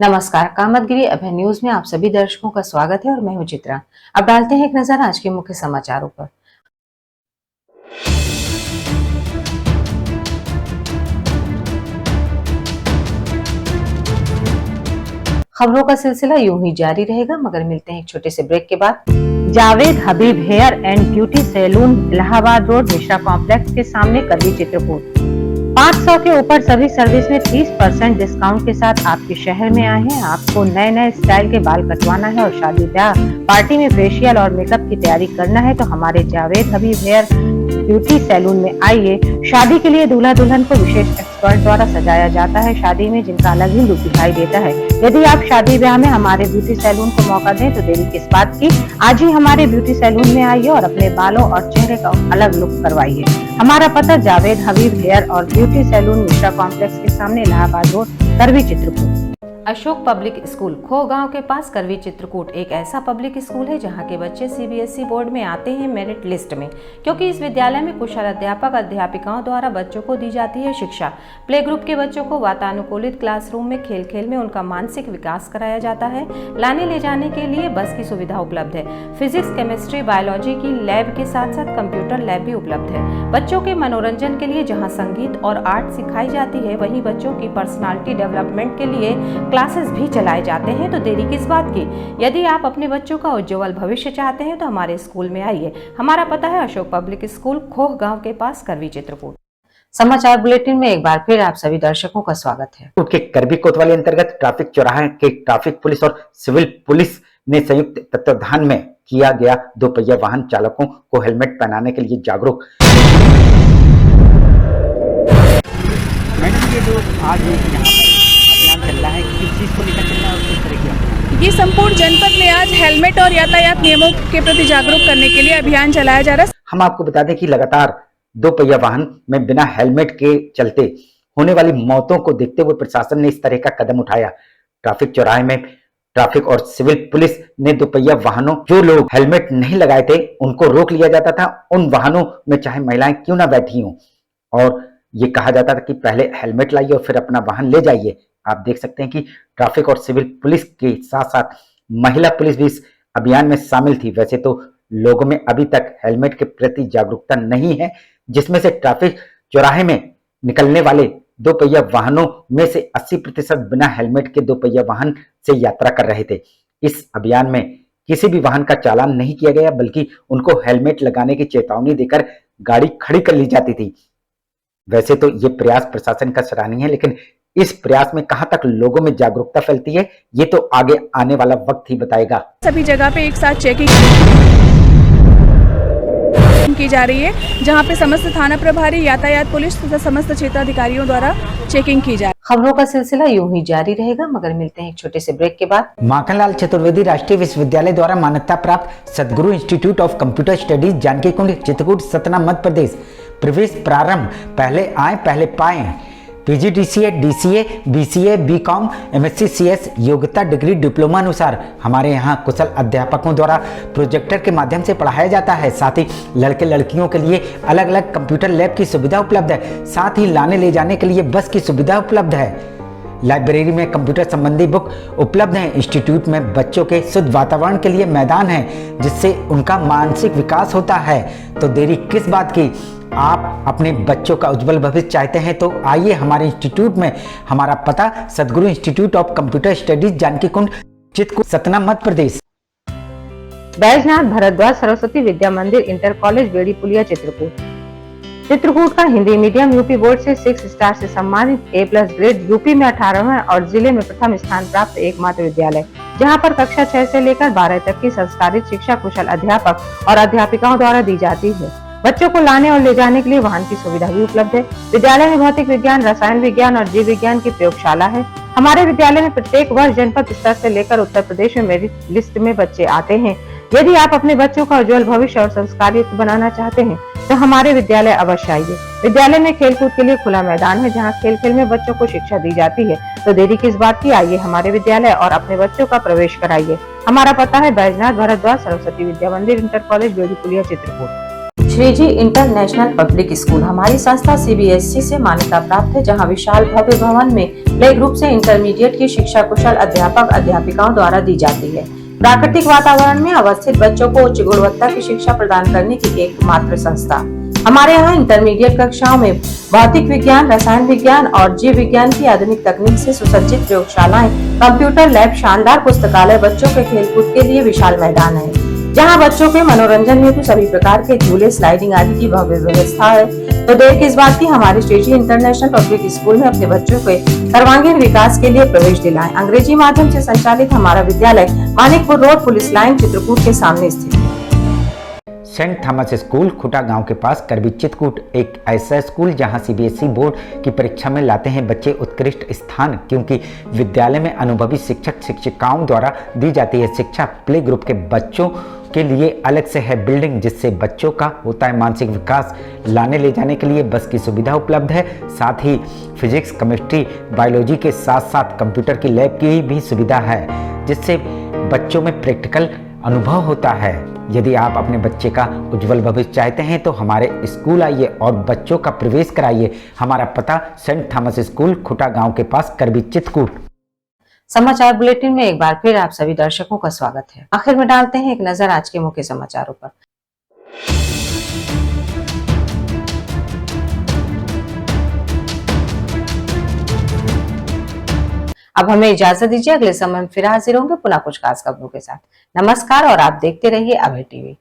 नमस्कार, कामतगिरी अभय न्यूज में आप सभी दर्शकों का स्वागत है और मैं हूं चित्रा। अब डालते हैं एक नजर आज के मुख्य समाचारों पर। खबरों का सिलसिला यूं ही जारी रहेगा, मगर मिलते हैं एक छोटे से ब्रेक के बाद। Javed Habib hair and beauty salon, Allahabad road, Mishra complex के सामने, करवी, चित्रकूट। 500 के ऊपर सभी सर्विस में 30% डिस्काउंट के साथ आपके शहर में आए हैं। आपको नए नए स्टाइल के बाल कटवाना है और शादी ब्याह पार्टी में फेशियल और मेकअप की तैयारी करना है तो हमारे Javed Habib hair beauty salon में आइए। शादी के लिए दूल्हा दुल्हन को विशेष एक्सपर्ट द्वारा सजाया जाता है, शादी में जिनका अलग ही लुक दिखाई देता है। यदि आप शादी ब्याह में हमारे ब्यूटी सैलून को मौका दें तो देरी किस बात की, आज ही हमारे ब्यूटी सैलून में आइए और अपने बालों और चेहरे का अलग लुक करवाइए। हमारा पता जावेद हबीब हेयर और ब्यूटी सैलून, मिश्रा कॉम्प्लेक्स के सामने, इलाहाबाद रोड, करवी, चित्रकूट। अशोक पब्लिक स्कूल खो गांव के पास, करवी, चित्रकूट एक ऐसा पब्लिक स्कूल है जहां के बच्चे सीबीएसई बोर्ड में आते हैं मेरिट लिस्ट में, क्योंकि इस विद्यालय में कुशल अध्यापक अध्यापिकाओं द्वारा बच्चों को दी जाती है शिक्षा। प्ले ग्रुप के बच्चों को वातानुकूलित क्लासरूम में खेल खेल में उनका मानसिक विकास कराया जाता है। लाने ले जाने के लिए बस की सुविधा उपलब्ध है। फिजिक्स, केमिस्ट्री, बायोलॉजी की लैब के साथ साथ कंप्यूटर लैब भी उपलब्ध है। बच्चों के मनोरंजन के लिए जहाँ संगीत और आर्ट सिखाई जाती है, वहीं बच्चों की पर्सनालिटी डेवलपमेंट के लिए क्लासेस भी चलाए जाते हैं तो देरी किस बात की। यदि आप अपने बच्चों का उज्जवल भविष्य चाहते हैं तो हमारे स्कूल में आइए। हमारा पता है अशोक पब्लिक स्कूल, खोह गांव के पास, करवी, चित्रकूट। समाचार बुलेटिन में एक बार फिर आप सभी दर्शकों का स्वागत है। के करवी कोतवाली अंतर्गत ट्रैफिक चौराहे के ट्रैफिक पुलिस और सिविल पुलिस ने संयुक्त तत्वाधान में किया गया 2 पहिया वाहन चालकों को हेलमेट पहनाने के लिए जागरूक। मैडम, ये जो आज यहाँ पर चल रहा है, किस चीज़ को लेकर चल रहा है और किस तरह की? ये संपूर्ण जनपद में आज हेलमेट और यातायात नियमों के प्रति जागरूक करने के लिए अभियान चलाया जा रहा है। हम आपको बता दें कि लगातार 2 पहिया वाहन में बिना हेलमेट के चलते होने वाली मौतों को देखते हुए प्रशासन ने इस तरह का कदम उठाया। ट्रैफिक चौराहे में ट्रैफिक और सिविल पुलिस ने 2 पहिया वाहनों, जो लोग हेलमेट नहीं लगाए थे उनको रोक लिया जाता था। उन वाहनों में चाहे महिलाएं क्यों ना बैठी हों, और ये कहा जाता था कि पहले हेलमेट लाइए और फिर अपना वाहन ले जाइए। आप देख सकते हैं कि ट्रैफिक और सिविल पुलिस के साथ साथ महिला पुलिस भी इस अभियान में शामिल थी। वैसे तो लोगों में अभी तक हेलमेट के प्रति जागरूकता नहीं है, जिसमें से ट्रैफिक चौराहे में निकलने वाले 2 पहिया वाहनों में से 80% बिना हेलमेट के 2 पहिया वाहन से यात्रा कर रहे थे। इस अभियान में किसी भी वाहन का चालान नहीं किया गया, बल्कि उनको हेलमेट लगाने की चेतावनी देकर गाड़ी खड़ी कर ली जाती थी। वैसे तो ये प्रयास प्रशासन का सराहनीय है, लेकिन इस प्रयास में कहां तक लोगों में जागरूकता फैलती है, ये तो आगे आने वाला वक्त ही बताएगा। सभी जगह पे एक साथ चेकिंग की जा रही है, जहां पे समस्त थाना प्रभारी, यातायात पुलिस तथा समस्त क्षेत्राधिकारियों द्वारा चेकिंग की जा रही है। खबरों का सिलसिला यूं ही जारी रहेगा, मगर मिलते हैं एक छोटे से ब्रेक के बाद। माखनलाल चतुर्वेदी राष्ट्रीय विश्वविद्यालय द्वारा मान्यता प्राप्त Sadguru institute of computer studies, Janki Kund, Chitrakoot, Satna, Madhya Pradesh. प्रवेश प्रारंभ, पहले आए पहले पाए। PGDCA, DCA, BCA, BCom, MSc, CS योग्यता डिग्री डिप्लोमा अनुसार हमारे यहाँ कुशल अध्यापकों द्वारा प्रोजेक्टर के माध्यम से पढ़ाया जाता है। साथ ही लड़के लड़कियों के लिए अलग अलग कंप्यूटर लैब की सुविधा उपलब्ध है। साथ ही लाने ले जाने के लिए बस की सुविधा उपलब्ध है। लाइब्रेरी में कंप्यूटर संबंधी बुक उपलब्ध हैं। इंस्टीट्यूट में बच्चों के शुद्ध वातावरण के लिए मैदान है, जिससे उनका मानसिक विकास होता है। तो देरी किस बात की, आप अपने बच्चों का उज्जवल भविष्य चाहते हैं तो आइए हमारे इंस्टीट्यूट में। हमारा पता Sadguru institute of computer studies, Janki Kund, Chitrakoot, Satna, Madhya Pradesh. Baijnath Bhardwaj Saraswati Vidya Mandir, inter college, Bedi Puliya, Chitrakoot. Chitrakoot का हिंदी मीडियम यूपी बोर्ड से 6 स्टार से सम्मानित A+ ग्रेड, यूपी में 18वां और जिले में प्रथम स्थान प्राप्त एकमात्र विद्यालय, जहां पर कक्षा 6 से लेकर 12 तक की संस्कारित शिक्षा कुशल अध्यापक और अध्यापिकाओं द्वारा दी जाती है। बच्चों को लाने और ले जाने के लिए वाहन की सुविधा भी उपलब्ध है। विद्यालय में भौतिक विज्ञान, रसायन विज्ञान और जीव विज्ञान की प्रयोगशाला है। हमारे विद्यालय में प्रत्येक वर्ष जनपद स्तर से लेकर उत्तर प्रदेश में मेरिट लिस्ट में बच्चे आते हैं। यदि आप अपने बच्चों का उज्जवल भविष्य और संस्कारयुक्त बनाना चाहते हैं तो हमारे विद्यालय अवश्य आइए। विद्यालय में खेलकूद के लिए खुला मैदान है, जहां खेल खेल में बच्चों को शिक्षा दी जाती है। तो देरी किस बात की, आइए हमारे विद्यालय और अपने बच्चों का प्रवेश कराइए। हमारा पता है Baijnath Bhardwaj Saraswati Vidya Mandir, inter college, Bedi Puliya, Chitrakoot. Shriji international public school हमारी संस्था CBSE से मान्यता प्राप्त है, जहां विशाल भव्य भवन में प्ले ग्रुप से इंटरमीडिएट की शिक्षा कुशल अध्यापक अध्यापिकाओं द्वारा दी जाती है। प्राकृतिक वातावरण में अवस्थित बच्चों को उच्च गुणवत्ता की शिक्षा प्रदान करने की एकमात्र संस्था। हमारे यहाँ इंटरमीडिएट कक्षाओं में भौतिक विज्ञान, रसायन विज्ञान और जीव विज्ञान की आधुनिक तकनीक से सुसज्जित प्रयोगशालाएं, कंप्यूटर लैब, शानदार पुस्तकालय, बच्चों के खेलकूद के लिए विशाल मैदान है, जहां बच्चों के मनोरंजन हेतु सभी प्रकार के झूले, स्लाइडिंग आदि की भव्य व्यवस्था है। तो देर किस बात की, हमारे श्रीजी इंटरनेशनल पब्लिक स्कूल में अपने बच्चों के सर्वांगीण विकास के लिए प्रवेश दिलाएं। अंग्रेजी माध्यम से संचालित हमारा विद्यालय Manikpur road, police line, Chitrakoot के सामने स्थित है। सेंट थॉमस स्कूल खुटा गांव के पास करबी चित्रकूट एक ऐसा स्कूल जहां CBSE बोर्ड की परीक्षा में लाते हैं बच्चे उत्कृष्ट स्थान, क्योंकि विद्यालय में अनुभवी शिक्षक शिक्षिकाओं द्वारा दी जाती है शिक्षा। प्ले ग्रुप के बच्चों के लिए अलग से है बिल्डिंग, जिससे बच्चों का होता है मानसिक विकास। लाने ले जाने के लिए बस की सुविधा उपलब्ध है, साथ ही फिजिक्स, केमिस्ट्री, बायोलॉजी के साथ साथ कंप्यूटर की लैब की भी सुविधा है, जिससे बच्चों में प्रैक्टिकल अनुभव होता है। यदि आप अपने बच्चे का उज्जवल भविष्य चाहते हैं तो हमारे स्कूल आइए और बच्चों का प्रवेश कराइए। हमारा पता सेंट थॉमस स्कूल खुटा गांव के पास करबी चित्रकूट। समाचार बुलेटिन में एक बार फिर आप सभी दर्शकों का स्वागत है। आखिर में डालते हैं एक नजर आज के मुख्य समाचारों पर। अब हमें इजाजत दीजिए, अगले समय में फिर हाजिर होंगे पुनः कुछ खास खबरों के साथ। नमस्कार और आप देखते रहिए अभय टीवी।